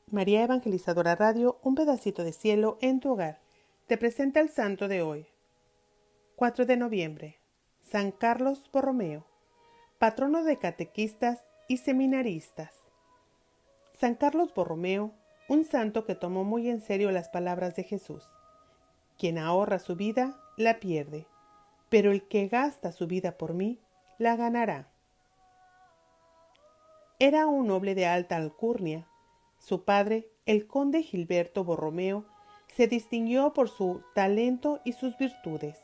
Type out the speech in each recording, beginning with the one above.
María Evangelizadora Radio, un pedacito de cielo en tu hogar. Te presenta el santo de hoy. 4 de noviembre. San Carlos Borromeo, patrono de catequistas y seminaristas. San Carlos Borromeo, un santo que tomó muy en serio las palabras de Jesús. Quien ahorra su vida, la pierde, pero el que gasta su vida por mí, la ganará. Era un noble de alta alcurnia. Su padre, el conde Gilberto Borromeo, se distinguió por su talento y sus virtudes.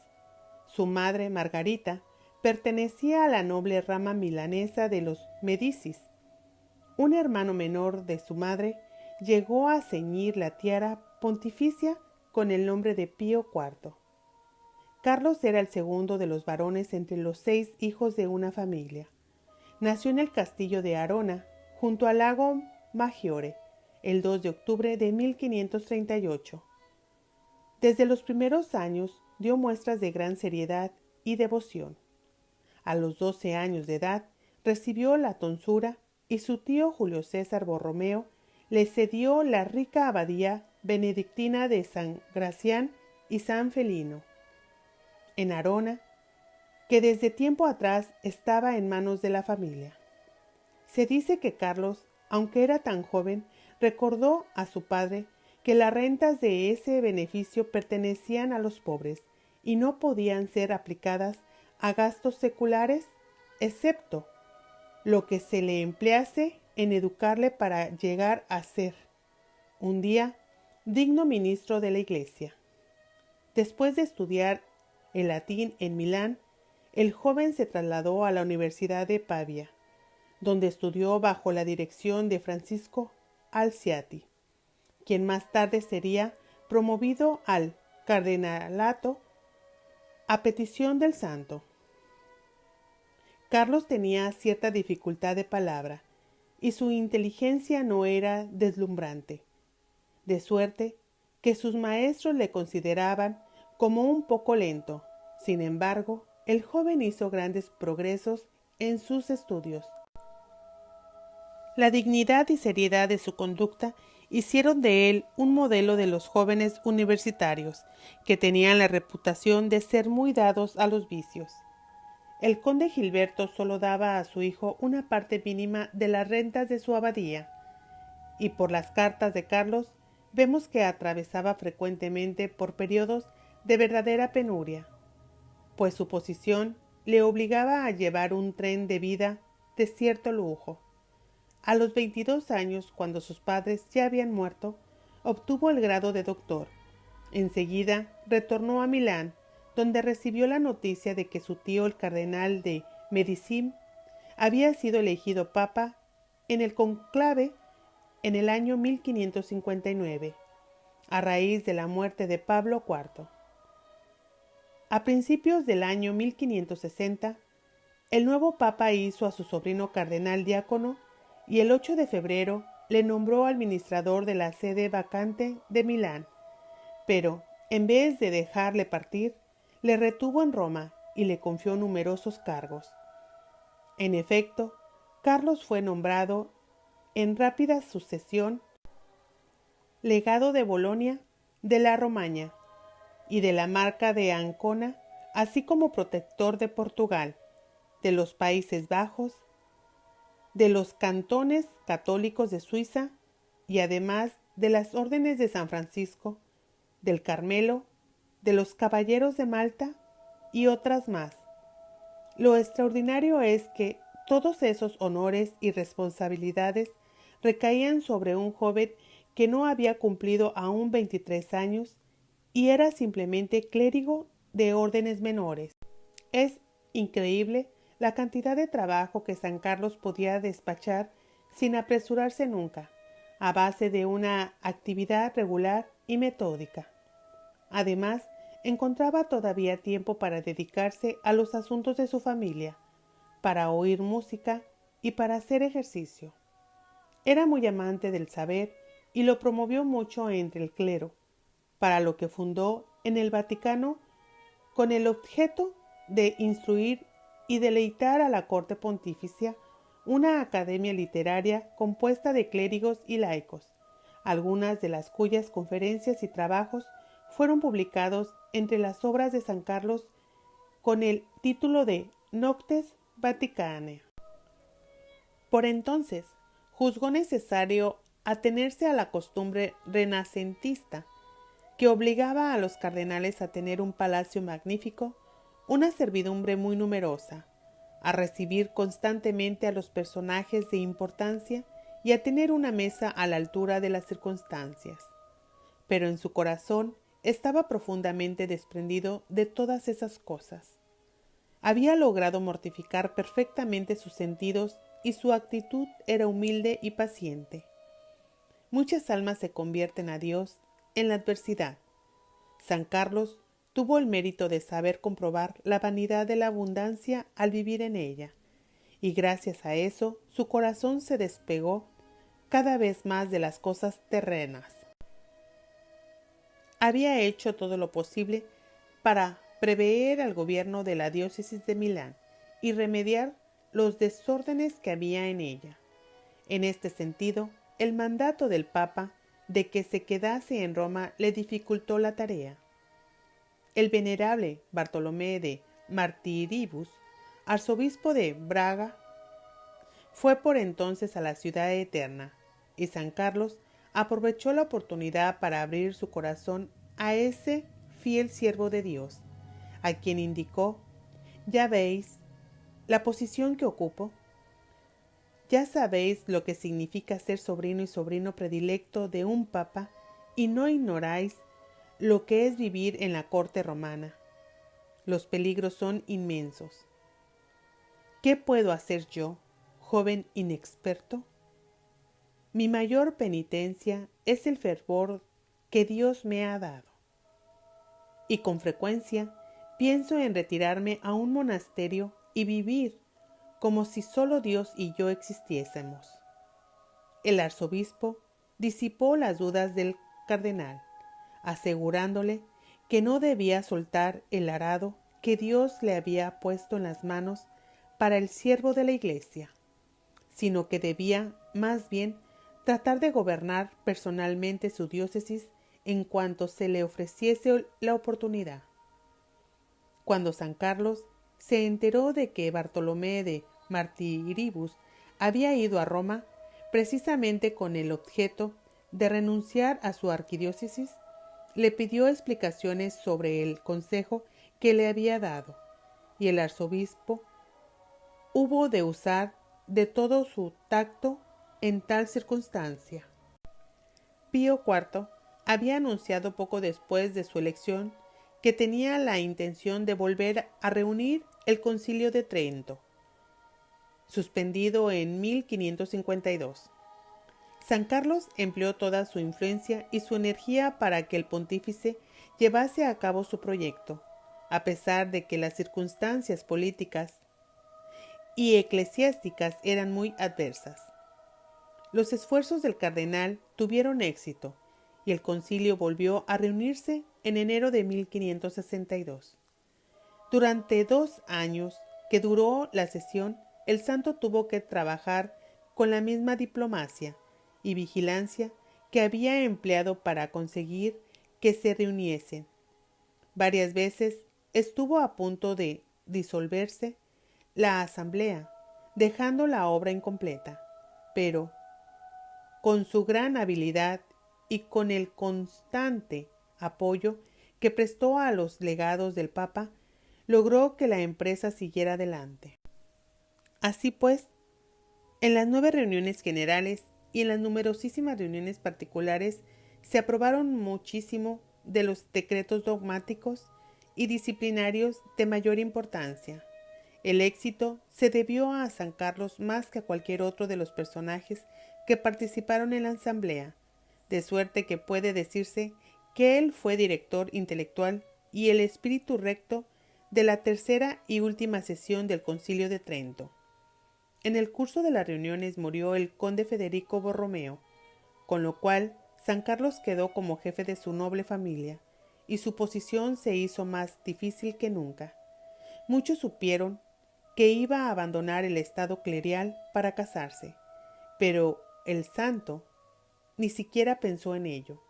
Su madre, Margarita, pertenecía a la noble rama milanesa de los Medicis. Un hermano menor de su madre llegó a ceñir la tiara pontificia con el nombre de Pío IV. Carlos era el segundo de los varones entre los 6 hijos de una familia. Nació en el castillo de Arona, junto al lago Maggiore, el 2 de octubre de 1538. Desde los primeros años dio muestras de gran seriedad y devoción. A los 12 años de edad recibió la tonsura y su tío Julio César Borromeo le cedió la rica abadía benedictina de San Gracián y San Felino, en Arona, que desde tiempo atrás estaba en manos de la familia. Se dice que Carlos, aunque era tan joven, recordó a su padre que las rentas de ese beneficio pertenecían a los pobres y no podían ser aplicadas a gastos seculares, excepto lo que se le emplease en educarle para llegar a ser, un día, digno ministro de la Iglesia. Después de estudiar el latín en Milán, el joven se trasladó a la Universidad de Pavia, donde estudió bajo la dirección de Francisco Alciati, quien más tarde sería promovido al cardenalato a petición del santo. Carlos tenía cierta dificultad de palabra y su inteligencia no era deslumbrante, de suerte que sus maestros le consideraban como un poco lento. Sin embargo, el joven hizo grandes progresos en sus estudios. La dignidad y seriedad de su conducta hicieron de él un modelo de los jóvenes universitarios, que tenían la reputación de ser muy dados a los vicios. El conde Gilberto solo daba a su hijo una parte mínima de las rentas de su abadía, y por las cartas de Carlos vemos que atravesaba frecuentemente por periodos de verdadera penuria, pues su posición le obligaba a llevar un tren de vida de cierto lujo. A los 22 años, cuando sus padres ya habían muerto, obtuvo el grado de doctor. Enseguida retornó a Milán, donde recibió la noticia de que su tío, el cardenal de Medici, había sido elegido papa en el conclave en el año 1559, a raíz de la muerte de Pablo IV. A principios del año 1560, el nuevo papa hizo a su sobrino cardenal diácono y el 8 de febrero le nombró administrador de la sede vacante de Milán, pero, en vez de dejarle partir, le retuvo en Roma y le confió numerosos cargos. En efecto, Carlos fue nombrado en rápida sucesión legado de Bolonia, de la Romaña y de la Marca de Ancona, así como protector de Portugal, de los Países Bajos, de los cantones católicos de Suiza y además de las órdenes de San Francisco, del Carmelo, de los Caballeros de Malta y otras más. Lo extraordinario es que todos esos honores y responsabilidades recaían sobre un joven que no había cumplido aún 23 años y era simplemente clérigo de órdenes menores. Es increíble la cantidad de trabajo que San Carlos podía despachar sin apresurarse nunca, a base de una actividad regular y metódica. Además, encontraba todavía tiempo para dedicarse a los asuntos de su familia, para oír música y para hacer ejercicio. Era muy amante del saber y lo promovió mucho entre el clero, para lo que fundó en el Vaticano con el objeto de instruir y deleitar a la corte pontificia una academia literaria compuesta de clérigos y laicos, algunas de las cuyas conferencias y trabajos fueron publicados entre las obras de San Carlos con el título de Noctes Vaticanae. Por entonces, juzgó necesario atenerse a la costumbre renacentista que obligaba a los cardenales a tener un palacio magnífico, una servidumbre muy numerosa, a recibir constantemente a los personajes de importancia y a tener una mesa a la altura de las circunstancias. Pero en su corazón estaba profundamente desprendido de todas esas cosas. Había logrado mortificar perfectamente sus sentidos y su actitud era humilde y paciente. Muchas almas se convierten a Dios en la adversidad. San Carlos tuvo el mérito de saber comprobar la vanidad de la abundancia al vivir en ella, y gracias a eso su corazón se despegó cada vez más de las cosas terrenas. Había hecho todo lo posible para prever al gobierno de la diócesis de Milán y remediar los desórdenes que había en ella. En este sentido, el mandato del Papa de que se quedase en Roma le dificultó la tarea. El venerable Bartolomé de Martiribus, arzobispo de Braga, fue por entonces a la ciudad eterna, y San Carlos aprovechó la oportunidad para abrir su corazón a ese fiel siervo de Dios, a quien indicó: «Ya veis la posición que ocupo. Ya sabéis lo que significa ser sobrino y sobrino predilecto de un papa, y no ignoráis lo que es vivir en la corte romana. Los peligros son inmensos. ¿Qué puedo hacer yo, joven inexperto? Mi mayor penitencia es el fervor que Dios me ha dado, y con frecuencia pienso en retirarme a un monasterio y vivir como si solo Dios y yo existiésemos». El arzobispo disipó las dudas del cardenal, asegurándole que no debía soltar el arado que Dios le había puesto en las manos para el siervo de la Iglesia, sino que debía, más bien, tratar de gobernar personalmente su diócesis en cuanto se le ofreciese la oportunidad. Cuando San Carlos se enteró de que Bartolomé de Martiribus había ido a Roma precisamente con el objeto de renunciar a su arquidiócesis, le pidió explicaciones sobre el consejo que le había dado, y el arzobispo hubo de usar de todo su tacto en tal circunstancia. Pío IV había anunciado poco después de su elección que tenía la intención de volver a reunir el Concilio de Trento, suspendido en 1552. San Carlos empleó toda su influencia y su energía para que el pontífice llevase a cabo su proyecto, a pesar de que las circunstancias políticas y eclesiásticas eran muy adversas. Los esfuerzos del cardenal tuvieron éxito y el concilio volvió a reunirse en enero de 1562. Durante 2 años que duró la sesión, el santo tuvo que trabajar con la misma diplomacia y vigilancia que había empleado para conseguir que se reuniesen. Varias veces estuvo a punto de disolverse la asamblea, dejando la obra incompleta, pero con su gran habilidad y con el constante apoyo que prestó a los legados del Papa, logró que la empresa siguiera adelante. Así pues, en las 9 reuniones generales y en las numerosísimas reuniones particulares se aprobaron muchísimo de los decretos dogmáticos y disciplinarios de mayor importancia. El éxito se debió a San Carlos más que a cualquier otro de los personajes que participaron en la asamblea, de suerte que puede decirse que él fue director intelectual y el espíritu recto de la tercera y última sesión del Concilio de Trento. En el curso de las reuniones murió el conde Federico Borromeo, con lo cual San Carlos quedó como jefe de su noble familia, y su posición se hizo más difícil que nunca. Muchos supieron que iba a abandonar el estado clerial para casarse, pero el santo ni siquiera pensó en ello.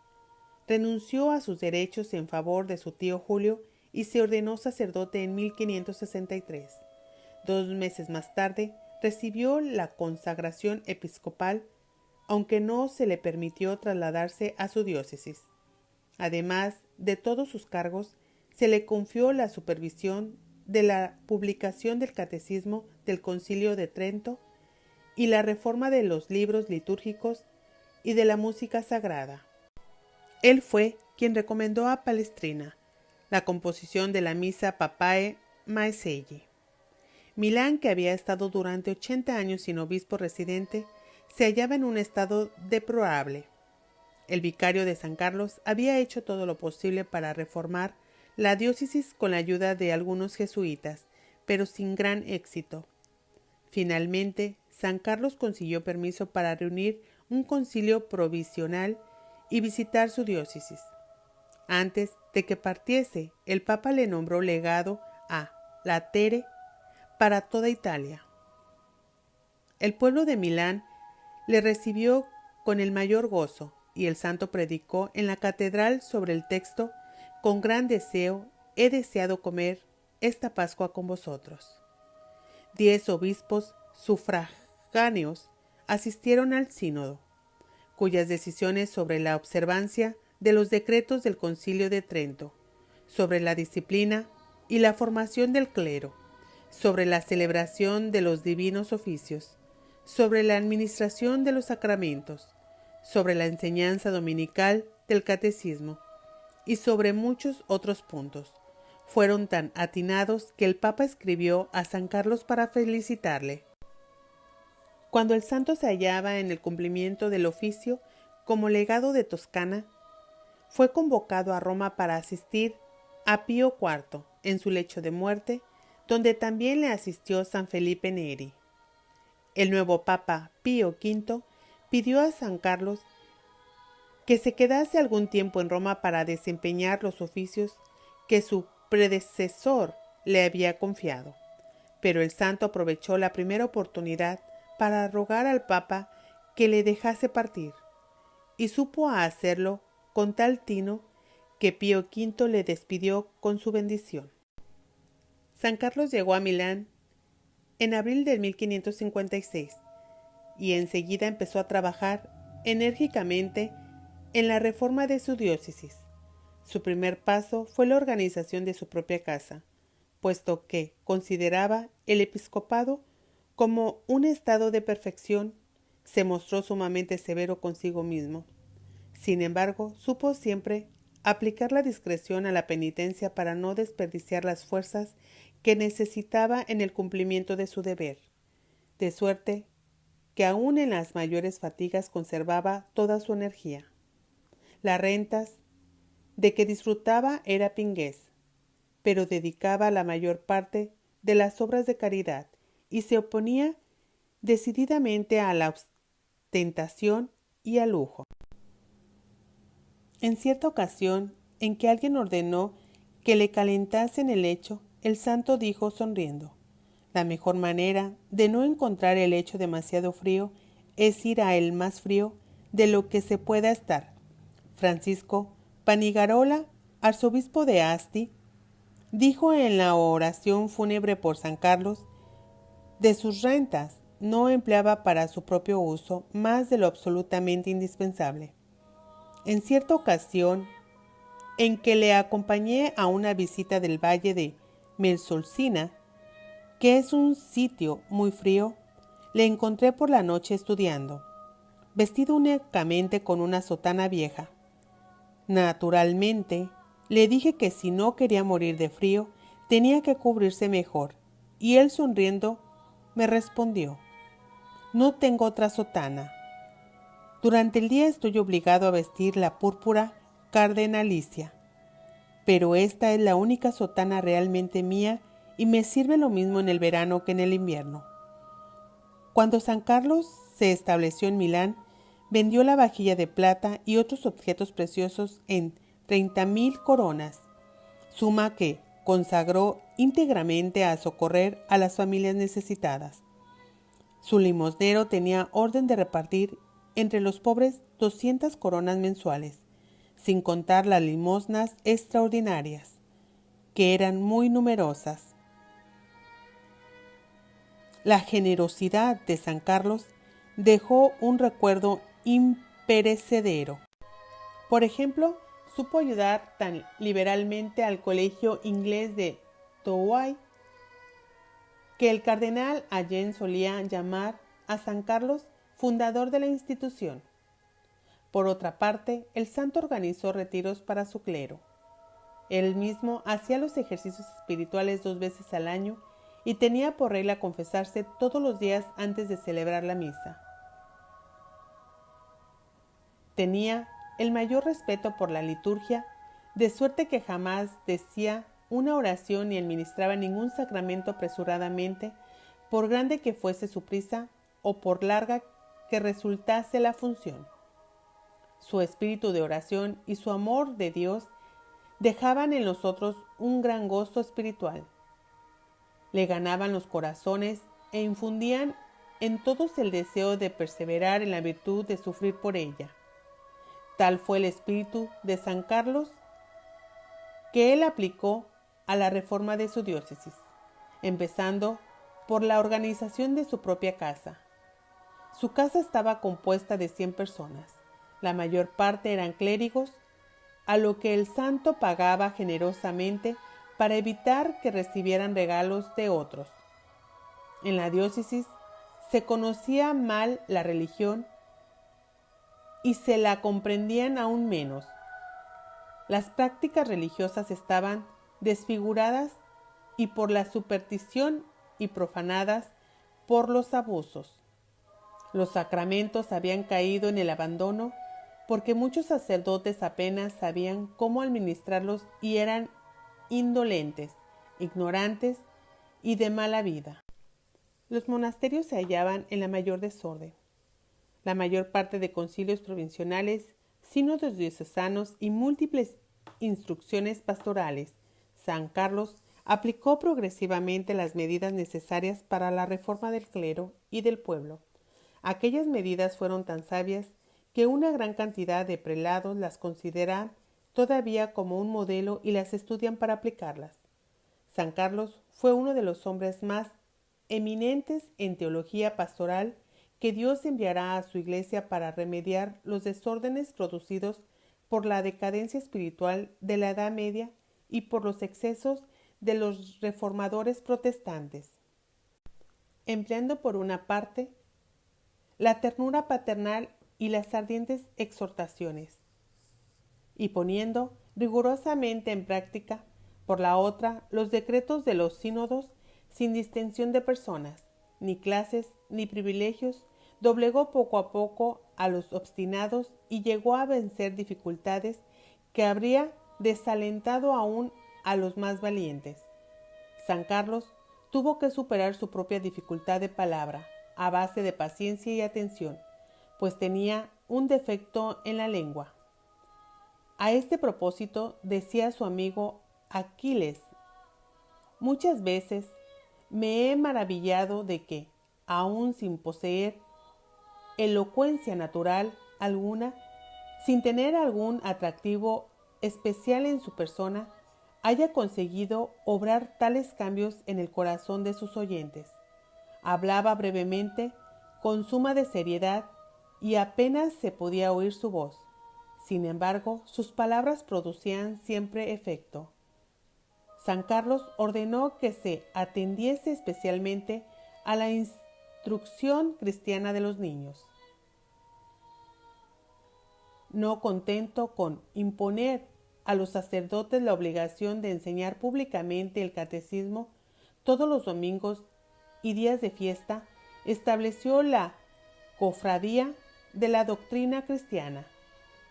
Renunció a sus derechos en favor de su tío Julio y se ordenó sacerdote en 1563. 2 meses más tarde recibió la consagración episcopal, aunque no se le permitió trasladarse a su diócesis. Además de todos sus cargos, se le confió la supervisión de la publicación del Catecismo del Concilio de Trento y la reforma de los libros litúrgicos y de la música sagrada. Él fue quien recomendó a Palestrina la composición de la Misa Papae Maeseggi. Milán, que había estado durante 80 años sin obispo residente, se hallaba en un estado deplorable. El vicario de San Carlos había hecho todo lo posible para reformar la diócesis con la ayuda de algunos jesuitas, pero sin gran éxito. Finalmente, San Carlos consiguió permiso para reunir un concilio provisional y visitar su diócesis. Antes de que partiese, el Papa le nombró legado a Latere para toda Italia. El pueblo de Milán le recibió con el mayor gozo y el santo predicó en la catedral sobre el texto: con gran deseo he deseado comer esta Pascua con vosotros. 10 obispos sufragáneos asistieron al sínodo, cuyas decisiones sobre la observancia de los decretos del Concilio de Trento, sobre la disciplina y la formación del clero, sobre la celebración de los divinos oficios, sobre la administración de los sacramentos, sobre la enseñanza dominical del catecismo y sobre muchos otros puntos, fueron tan atinados que el Papa escribió a San Carlos para felicitarle. Cuando el santo se hallaba en el cumplimiento del oficio como legado de Toscana, fue convocado a Roma para asistir a Pío IV en su lecho de muerte, donde también le asistió San Felipe Neri. El nuevo Papa Pío V pidió a San Carlos que se quedase algún tiempo en Roma para desempeñar los oficios que su predecesor le había confiado, pero el santo aprovechó la primera oportunidad para rogar al Papa que le dejase partir, y supo hacerlo con tal tino que Pío V le despidió con su bendición. San Carlos llegó a Milán en abril de 1556 y enseguida empezó a trabajar enérgicamente en la reforma de su diócesis. Su primer paso fue la organización de su propia casa, puesto que consideraba el episcopado como un estado de perfección. Se mostró sumamente severo consigo mismo. Sin embargo, supo siempre aplicar la discreción a la penitencia para no desperdiciar las fuerzas que necesitaba en el cumplimiento de su deber, de suerte que aun en las mayores fatigas conservaba toda su energía. Las rentas de que disfrutaba era pinguez, pero dedicaba la mayor parte de las obras de caridad y se oponía decididamente a la ostentación y al lujo. En cierta ocasión, en que alguien ordenó que le calentasen el lecho, el santo dijo sonriendo: la mejor manera de no encontrar el lecho demasiado frío es ir a él más frío de lo que se pueda estar. Francisco Panigarola, arzobispo de Asti, dijo en la oración fúnebre por San Carlos: de sus rentas no empleaba para su propio uso más de lo absolutamente indispensable. En cierta ocasión, en que le acompañé a una visita del valle de Melsolcina, que es un sitio muy frío, le encontré por la noche estudiando, vestido únicamente con una sotana vieja. Naturalmente, le dije que si no quería morir de frío, tenía que cubrirse mejor, y él sonriendo me respondió: no tengo otra sotana. Durante el día estoy obligado a vestir la púrpura cardenalicia, pero esta es la única sotana realmente mía y me sirve lo mismo en el verano que en el invierno. Cuando San Carlos se estableció en Milán, vendió la vajilla de plata y otros objetos preciosos en 30.000 coronas, suma que consagró íntegramente a socorrer a las familias necesitadas. Su limosnero tenía orden de repartir entre los pobres 200 coronas mensuales, sin contar las limosnas extraordinarias, que eran muy numerosas. La generosidad de San Carlos dejó un recuerdo imperecedero. Por ejemplo, supo ayudar tan liberalmente al colegio inglés de Douai, que el cardenal Allen solía llamar a San Carlos fundador de la institución. Por otra parte, el santo organizó retiros para su clero. Él mismo hacía los ejercicios espirituales 2 veces al año y tenía por regla confesarse todos los días antes de celebrar la misa. Tenía el mayor respeto por la liturgia, de suerte que jamás decía una oración ni administraba ningún sacramento apresuradamente, por grande que fuese su prisa o por larga que resultase la función. Su espíritu de oración y su amor de Dios dejaban en los otros un gran gozo espiritual. Le ganaban los corazones e infundían en todos el deseo de perseverar en la virtud de sufrir por ella. Tal fue el espíritu de San Carlos que él aplicó a la reforma de su diócesis, empezando por la organización de su propia casa. Su casa estaba compuesta de 100 personas. La mayor parte eran clérigos, a lo que el santo pagaba generosamente para evitar que recibieran regalos de otros. En la diócesis se conocía mal la religión y se la comprendían aún menos. Las prácticas religiosas estaban desfiguradas y por la superstición y profanadas por los abusos. Los sacramentos habían caído en el abandono porque muchos sacerdotes apenas sabían cómo administrarlos y eran indolentes, ignorantes y de mala vida. Los monasterios se hallaban en la mayor desorden. La mayor parte de concilios provinciales, sínodos diocesanos y múltiples instrucciones pastorales, San Carlos aplicó progresivamente las medidas necesarias para la reforma del clero y del pueblo. Aquellas medidas fueron tan sabias que una gran cantidad de prelados las consideran todavía como un modelo y las estudian para aplicarlas. San Carlos fue uno de los hombres más eminentes en teología pastoral que Dios enviará a su iglesia para remediar los desórdenes producidos por la decadencia espiritual de la Edad Media y por los excesos de los reformadores protestantes. Empleando por una parte la ternura paternal y las ardientes exhortaciones, y poniendo rigurosamente en práctica, por la otra, los decretos de los sínodos sin distinción de personas, ni clases, ni privilegios, doblegó poco a poco a los obstinados y llegó a vencer dificultades que habría desalentado aún a los más valientes. San Carlos tuvo que superar su propia dificultad de palabra, a base de paciencia y atención, pues tenía un defecto en la lengua. A este propósito decía su amigo Aquiles: muchas veces me he maravillado de que, aun sin poseer elocuencia natural alguna, sin tener algún atractivo especial en su persona, haya conseguido obrar tales cambios en el corazón de sus oyentes. Hablaba brevemente, con suma de seriedad, y apenas se podía oír su voz. Sin embargo, sus palabras producían siempre efecto. San Carlos ordenó que se atendiese especialmente a la instrucción cristiana de los niños. No contento con imponer a los sacerdotes la obligación de enseñar públicamente el catecismo todos los domingos y días de fiesta, estableció la cofradía de la doctrina cristiana,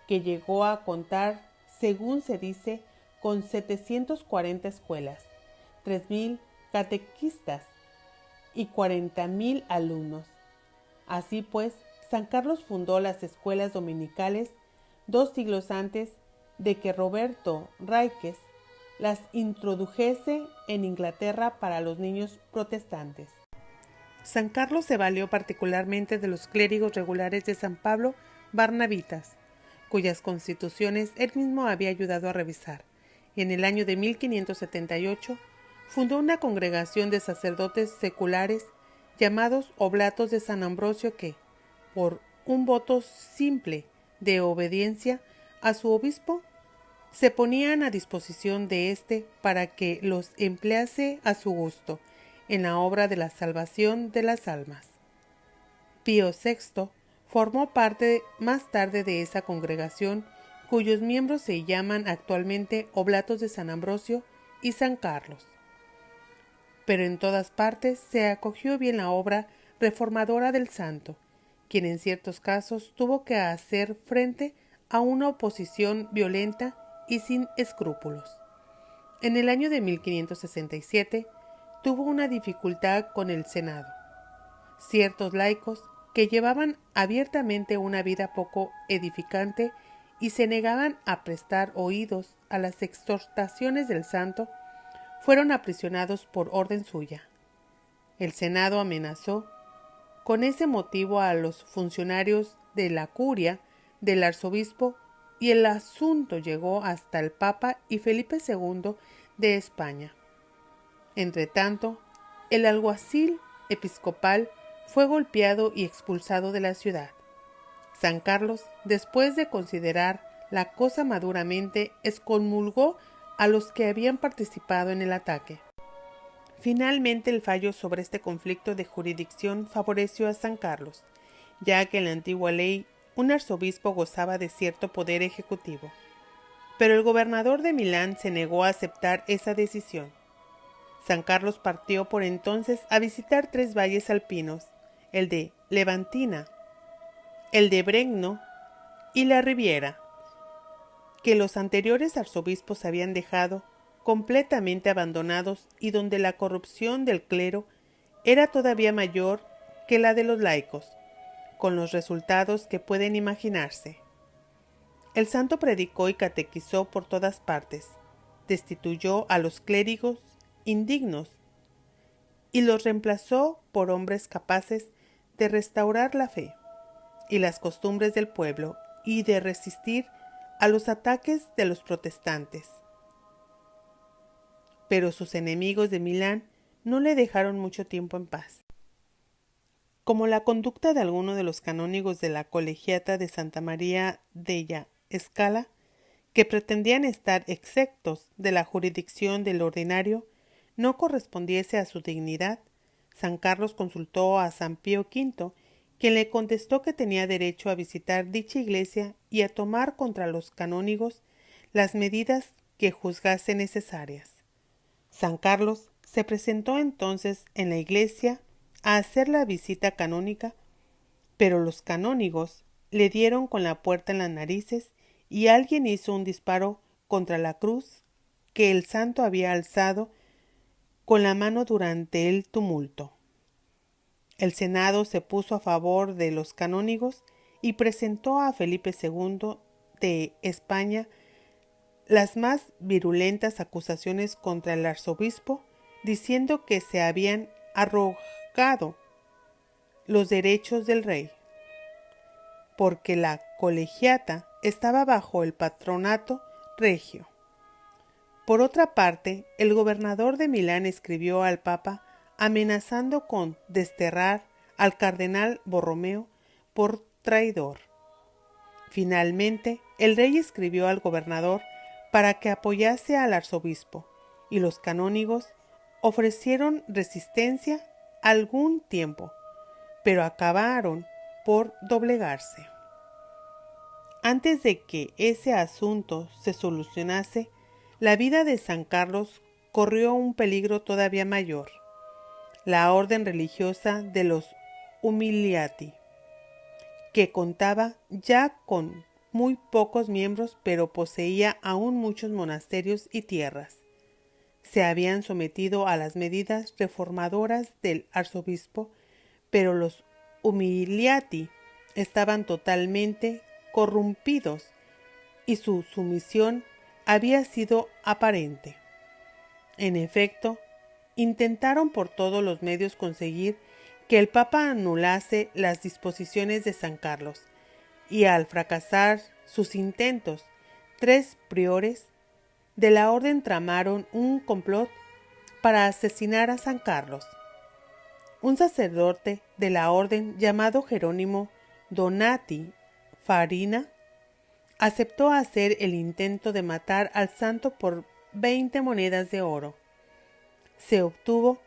que llegó a contar, según se dice, con 740 escuelas, 3,000 catequistas y 40,000 alumnos. Así pues, San Carlos fundó las escuelas dominicales 2 siglos antes de que Roberto Ríquez las introdujese en Inglaterra para los niños protestantes. San Carlos se valió particularmente de los clérigos regulares de San Pablo Barnabitas, cuyas constituciones él mismo había ayudado a revisar, y en el año de 1578 fundó una congregación de sacerdotes seculares llamados Oblatos de San Ambrosio que, por un voto simple de obediencia a su obispo, se ponían a disposición de éste para que los emplease a su gusto en la obra de la salvación de las almas. Pío VI formó parte más tarde de esa congregación, cuyos miembros se llaman actualmente Oblatos de San Ambrosio y San Carlos. Pero en todas partes se acogió bien la obra reformadora del santo, quien en ciertos casos tuvo que hacer frente a una oposición violenta y sin escrúpulos. En el año de 1567 tuvo una dificultad con el Senado. Ciertos laicos, que llevaban abiertamente una vida poco edificante y se negaban a prestar oídos a las exhortaciones del santo, fueron aprisionados por orden suya. El Senado amenazó con ese motivo a los funcionarios de la curia del arzobispo y el asunto llegó hasta el Papa y Felipe II de España. Entretanto, el alguacil episcopal fue golpeado y expulsado de la ciudad. San Carlos, después de considerar la cosa maduramente, excomulgó a los que habían participado en el ataque. Finalmente, el fallo sobre este conflicto de jurisdicción favoreció a San Carlos, ya que en la antigua ley un arzobispo gozaba de cierto poder ejecutivo. Pero el gobernador de Milán se negó a aceptar esa decisión. San Carlos partió por entonces a visitar 3 valles alpinos, el de Levantina, el de Bregno y la Riviera, que los anteriores arzobispos habían dejado completamente abandonados y donde la corrupción del clero era todavía mayor que la de los laicos, con los resultados que pueden imaginarse. El santo predicó y catequizó por todas partes, destituyó a los clérigos indignos y los reemplazó por hombres capaces de restaurar la fe y las costumbres del pueblo y de resistir a los ataques de los protestantes. Pero sus enemigos de Milán no le dejaron mucho tiempo en paz. Como la conducta de algunos de los canónigos de la colegiata de Santa María della Scala, que pretendían estar exentos de la jurisdicción del ordinario, no correspondiese a su dignidad, San Carlos consultó a San Pío V, quien le contestó que tenía derecho a visitar dicha iglesia y a tomar contra los canónigos las medidas que juzgase necesarias. San Carlos se presentó entonces en la iglesia a hacer la visita canónica, pero los canónigos le dieron con la puerta en las narices y alguien hizo un disparo contra la cruz que el santo había alzado con la mano durante el tumulto. El Senado se puso a favor de los canónigos y presentó a Felipe II de España las más virulentas acusaciones contra el arzobispo, diciendo que se habían arrogado los derechos del rey, porque la colegiata estaba bajo el patronato regio. Por otra parte, el gobernador de Milán escribió al Papa amenazando con desterrar al cardenal Borromeo por traidor. Finalmente, el rey escribió al gobernador para que apoyase al arzobispo, y los canónigos ofrecieron resistencia algún tiempo, pero acabaron por doblegarse. Antes de que ese asunto se solucionase, la vida de San Carlos corrió un peligro todavía mayor. La orden religiosa de los Umiliati, que contaba ya con muy pocos miembros, pero poseía aún muchos monasterios y tierras, se habían sometido a las medidas reformadoras del arzobispo, pero los Umiliati estaban totalmente corrompidos y su sumisión había sido aparente. En efecto, intentaron por todos los medios conseguir que el Papa anulase las disposiciones de San Carlos, y al fracasar sus intentos, 3 priores de la orden tramaron un complot para asesinar a San Carlos. Un sacerdote de la orden llamado Jerónimo Donati Farina aceptó hacer el intento de matar al santo por 20 monedas de oro. Se obtuvo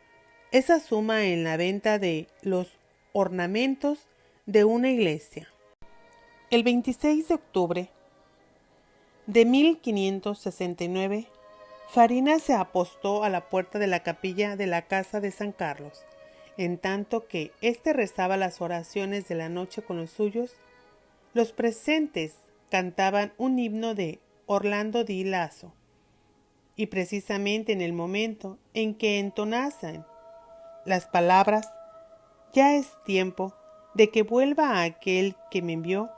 esa suma en la venta de los ornamentos de una iglesia. El 26 de octubre de 1569, Farina se apostó a la puerta de la capilla de la casa de San Carlos. En tanto que éste rezaba las oraciones de la noche con los suyos, los presentes cantaban un himno de Orlando di Lasso, y precisamente en el momento en que entonasen las palabras «Ya es tiempo de que vuelva aquel que me envió»,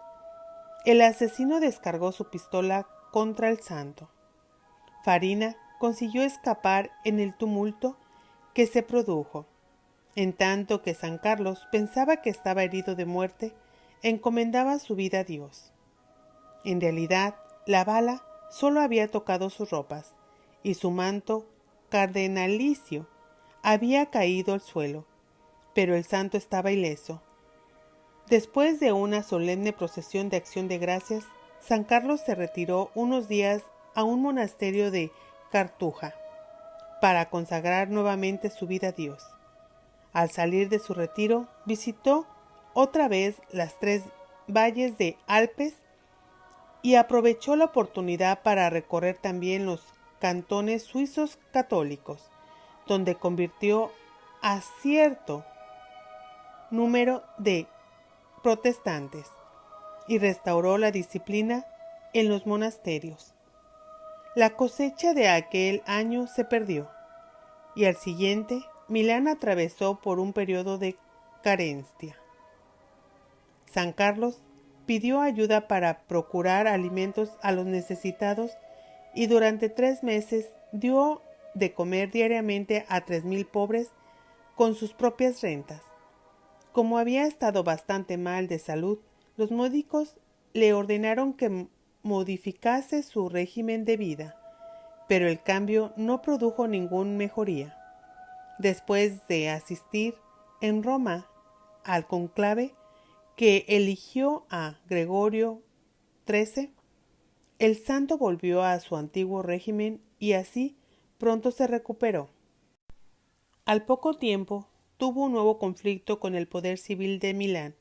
el asesino descargó su pistola contra el santo. Farina consiguió escapar en el tumulto que se produjo. En tanto que San Carlos pensaba que estaba herido de muerte, encomendaba su vida a Dios. En realidad, la bala solo había tocado sus ropas, y su manto cardenalicio había caído al suelo, pero el santo estaba ileso. Después de una solemne procesión de acción de gracias, San Carlos se retiró unos días a un monasterio de Cartuja para consagrar nuevamente su vida a Dios. Al salir de su retiro, visitó otra vez las 3 valles de Alpes y aprovechó la oportunidad para recorrer también los cantones suizos católicos, donde convirtió a cierto número de protestantes y restauró la disciplina en los monasterios. La cosecha de aquel año se perdió, y al siguiente Milán atravesó por un periodo de carencia. San Carlos pidió ayuda para procurar alimentos a los necesitados y durante 3 meses dio de comer diariamente a 3,000 pobres con sus propias rentas. Como había estado bastante mal de salud, los médicos le ordenaron que modificase su régimen de vida, pero el cambio no produjo ninguna mejoría. Después de asistir en Roma al conclave que eligió a Gregorio XIII, el santo volvió a su antiguo régimen y así pronto se recuperó. Al poco tiempo tuvo un nuevo conflicto con el poder civil de Milán,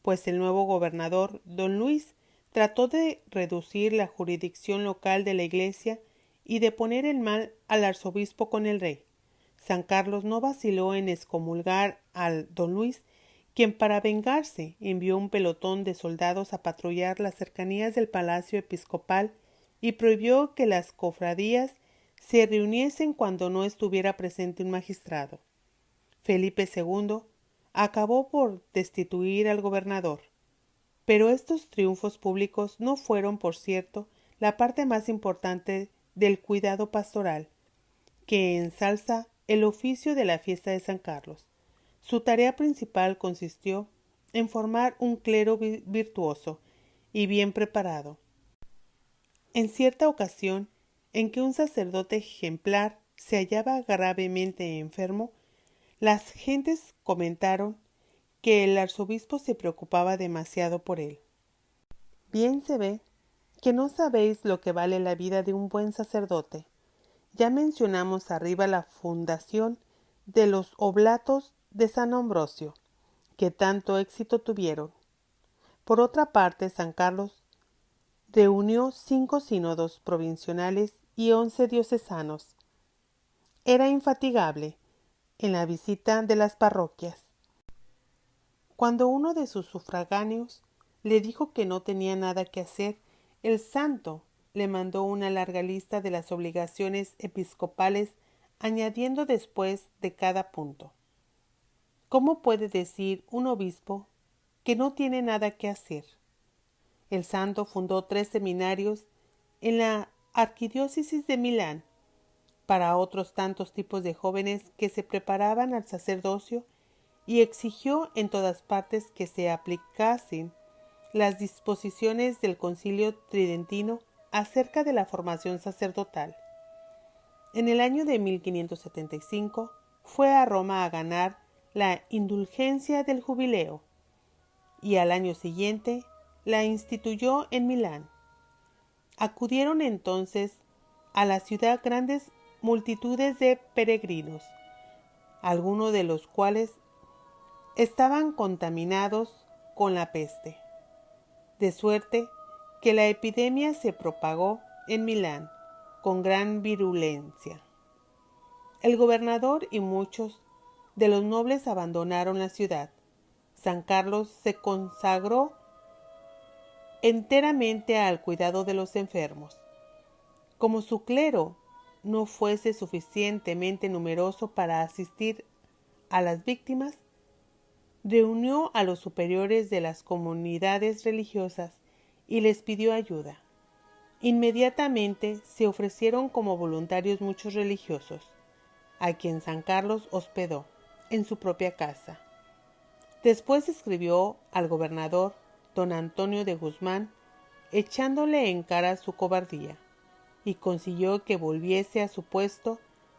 pues el nuevo gobernador, don Luis, trató de reducir la jurisdicción local de la iglesia y de poner en mal al arzobispo con el rey. San Carlos no vaciló en excomulgar al don Luis, quien para vengarse envió un pelotón de soldados a patrullar las cercanías del palacio episcopal y prohibió que las cofradías se reuniesen cuando no estuviera presente un magistrado. Felipe II acabó por destituir al gobernador, pero estos triunfos públicos no fueron, por cierto, la parte más importante del cuidado pastoral, que ensalza el oficio de la fiesta de San Carlos. Su tarea principal consistió en formar un clero virtuoso y bien preparado. En cierta ocasión, en que un sacerdote ejemplar se hallaba gravemente enfermo, las gentes comentaron que el arzobispo se preocupaba demasiado por él. Bien se ve que no sabéis lo que vale la vida de un buen sacerdote. Ya mencionamos arriba la fundación de los oblatos de San Ambrosio, que tanto éxito tuvieron. Por otra parte, San Carlos reunió 5 sínodos provinciales y 11 diocesanos. Era infatigable en la visita de las parroquias. Cuando uno de sus sufragáneos le dijo que no tenía nada que hacer, el santo le mandó una larga lista de las obligaciones episcopales, añadiendo después de cada punto: ¿cómo puede decir un obispo que no tiene nada que hacer? El santo fundó 3 seminarios en la arquidiócesis de Milán para otros tantos tipos de jóvenes que se preparaban al sacerdocio y exigió en todas partes que se aplicasen las disposiciones del Concilio Tridentino acerca de la formación sacerdotal. En el año de 1575 fue a Roma a ganar la indulgencia del jubileo y al año siguiente la instituyó en Milán. Acudieron entonces a la ciudad grandes multitudes de peregrinos, algunos de los cuales estaban contaminados con la peste, de suerte que la epidemia se propagó en Milán con gran virulencia. El gobernador y muchos de los nobles abandonaron la ciudad. San Carlos se consagró enteramente al cuidado de los enfermos. Como su clero no fuese suficientemente numeroso para asistir a las víctimas, reunió a los superiores de las comunidades religiosas y les pidió ayuda. Inmediatamente se ofrecieron como voluntarios muchos religiosos, a quien San Carlos hospedó en su propia casa. Después escribió al gobernador, don Antonio de Guzmán, echándole en cara su cobardía, y consiguió que volviese a su puesto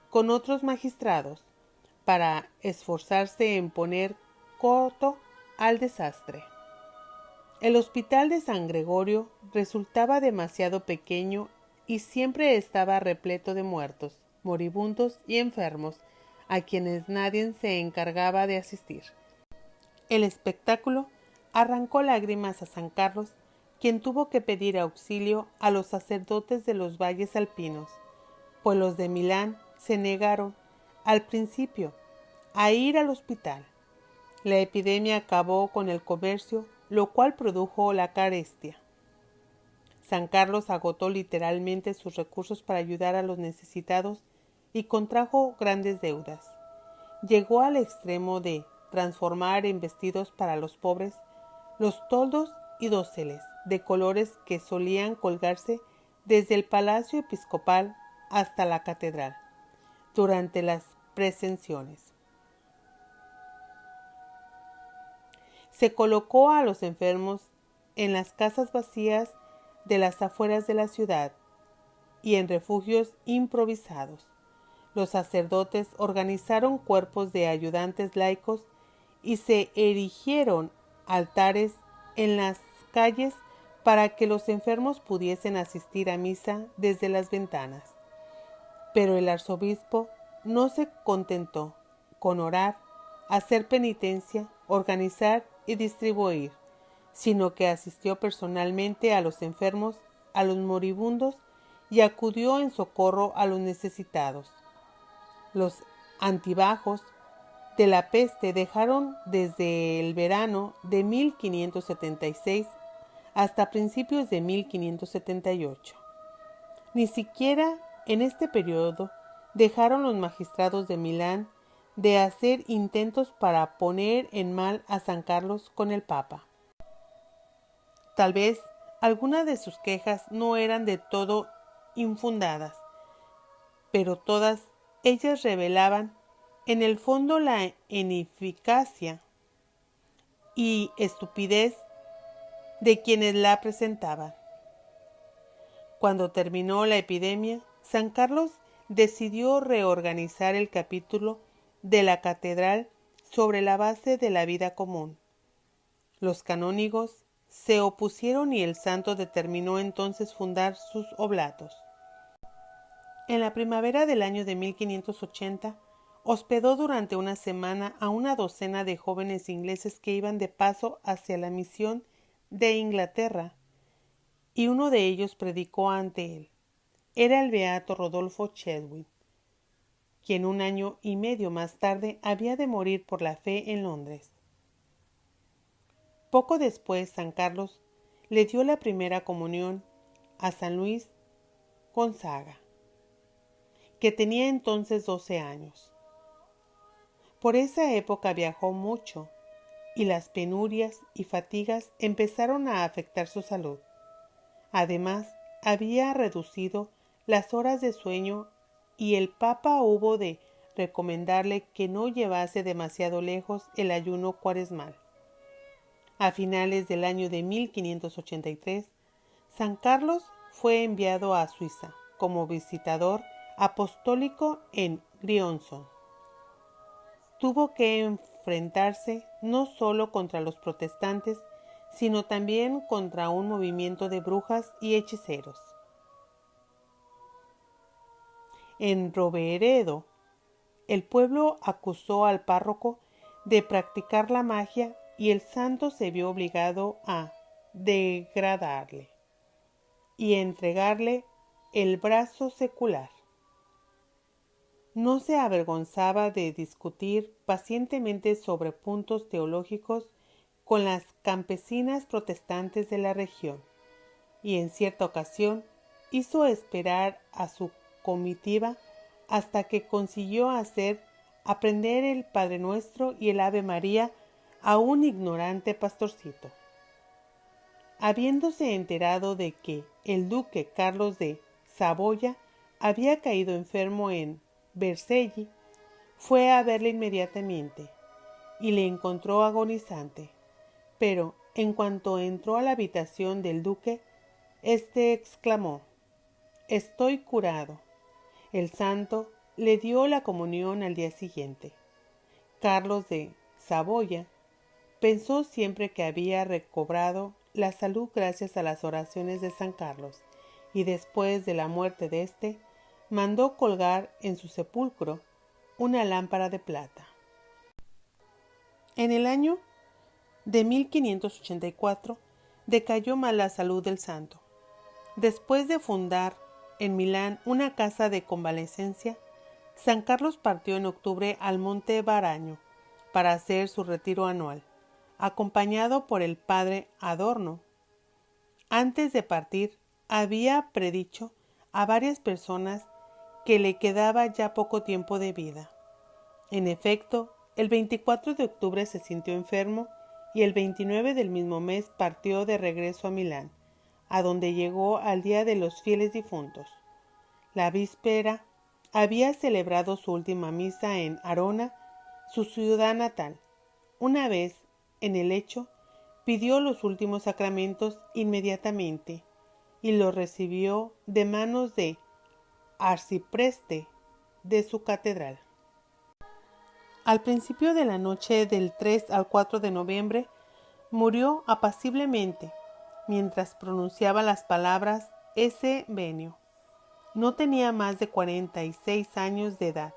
con otros magistrados, para esforzarse en poner coto al desastre. El hospital de San Gregorio resultaba demasiado pequeño y siempre estaba repleto de muertos, moribundos y enfermos, a quienes nadie se encargaba de asistir. El espectáculo arrancó lágrimas a San Carlos, quien tuvo que pedir auxilio a los sacerdotes de los valles alpinos, pues los de Milán se negaron, al principio, a ir al hospital. La epidemia acabó con el comercio, lo cual produjo la carestia. San Carlos agotó literalmente sus recursos para ayudar a los necesitados y contrajo grandes deudas. Llegó al extremo de transformar en vestidos para los pobres los toldos y doseles de colores que solían colgarse desde el palacio episcopal hasta la catedral durante las precensiones. Se colocó a los enfermos en las casas vacías de las afueras de la ciudad y en refugios improvisados. Los sacerdotes organizaron cuerpos de ayudantes laicos y se erigieron altares en las calles para que los enfermos pudiesen asistir a misa desde las ventanas. Pero el arzobispo no se contentó con orar, hacer penitencia, organizar y distribuir, sino que asistió personalmente a los enfermos, a los moribundos y acudió en socorro a los necesitados. Los antibajos de la peste dejaron desde el verano de 1576 hasta principios de 1578. Ni siquiera en este periodo dejaron los magistrados de Milán de hacer intentos para poner en mal a San Carlos con el Papa. Tal vez algunas de sus quejas no eran de todo infundadas, pero todas ellas revelaban en el fondo la ineficacia y estupidez de quienes la presentaban. Cuando terminó la epidemia, San Carlos decidió reorganizar el capítulo de la catedral sobre la base de la vida común. Los canónigos se opusieron y el santo determinó entonces fundar sus oblatos. En la primavera del año de 1580, hospedó durante una semana a una docena de jóvenes ingleses que iban de paso hacia la misión de Inglaterra, y uno de ellos predicó ante él. Era el beato Rodolfo Chetwynd, quien 1 año y medio más tarde había de morir por la fe en Londres. Poco después, San Carlos le dio la primera comunión a San Luis Gonzaga, que tenía entonces 12 años. Por esa época viajó mucho y las penurias y fatigas empezaron a afectar su salud. Además, había reducido las horas de sueño y el Papa hubo de recomendarle que no llevase demasiado lejos el ayuno cuaresmal. A finales del año de 1583, San Carlos fue enviado a Suiza como visitador apostólico en Grionson. Tuvo que enfrentarse no solo contra los protestantes, sino también contra un movimiento de brujas y hechiceros. En Roveredo, el pueblo acusó al párroco de practicar la magia y el santo se vio obligado a degradarle y entregarle el brazo secular. No se avergonzaba de discutir pacientemente sobre puntos teológicos con las campesinas protestantes de la región, y en cierta ocasión hizo esperar a su comitiva hasta que consiguió hacer aprender el Padre Nuestro y el Ave María a un ignorante pastorcito. Habiéndose enterado de que el duque Carlos de Saboya había caído enfermo en Vercelli, fue a verle inmediatamente y le encontró agonizante, pero en cuanto entró a la habitación del duque, éste exclamó: «Estoy curado». El santo le dio la comunión al día siguiente. Carlos de Saboya pensó siempre que había recobrado la salud gracias a las oraciones de San Carlos, y después de la muerte de éste, mandó colgar en su sepulcro una lámpara de plata. En el año de 1584 decayó mal la salud del santo. Después de fundar en Milán una casa de convalecencia, San Carlos partió en octubre al Monte Baraño para hacer su retiro anual, acompañado por el padre Adorno. Antes de partir, había predicho a varias personas que le quedaba ya poco tiempo de vida. En efecto, el 24 de octubre se sintió enfermo y el 29 del mismo mes partió de regreso a Milán, a donde llegó al Día de los Fieles Difuntos. La víspera había celebrado su última misa en Arona, su ciudad natal. Una vez en el lecho, pidió los últimos sacramentos inmediatamente y los recibió de manos de arcipreste de su catedral. Al principio de la noche del 3 al 4 de noviembre, murió apaciblemente mientras pronunciaba las palabras esse venio. No tenía más de 46 años de edad.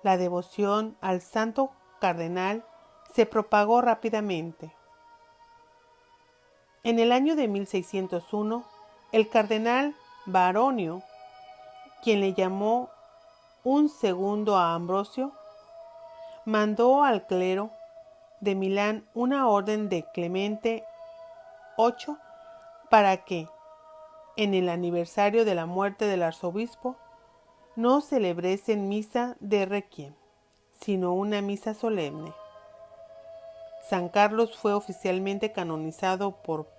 La devoción al santo cardenal se propagó rápidamente. En el año de 1601, el cardenal Baronio, quien le llamó un segundo a Ambrosio, mandó al clero de Milán una orden de Clemente VIII para que, en el aniversario de la muerte del arzobispo, no celebresen misa de requiem, sino una misa solemne. San Carlos fue oficialmente canonizado por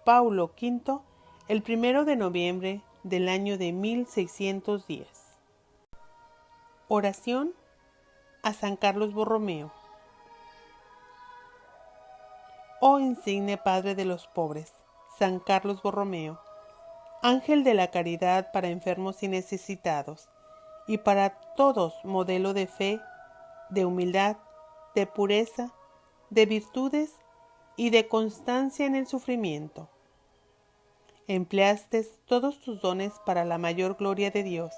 Paulo V el 1 de noviembre del año de 1610. Oración a San Carlos Borromeo. Oh insigne Padre de los pobres, San Carlos Borromeo, ángel de la caridad para enfermos y necesitados, y para todos modelo de fe, de humildad, de pureza, de virtudes y de constancia en el sufrimiento. Empleaste todos tus dones para la mayor gloria de Dios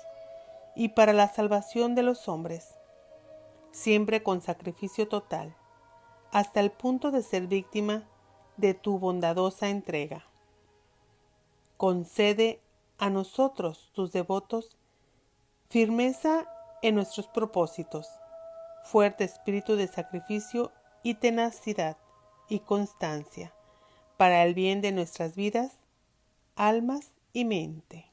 y para la salvación de los hombres, siempre con sacrificio total, hasta el punto de ser víctima de tu bondadosa entrega. Concede a nosotros, tus devotos, firmeza en nuestros propósitos, fuerte espíritu de sacrificio y tenacidad y constancia, para el bien de nuestras vidas, almas y mente.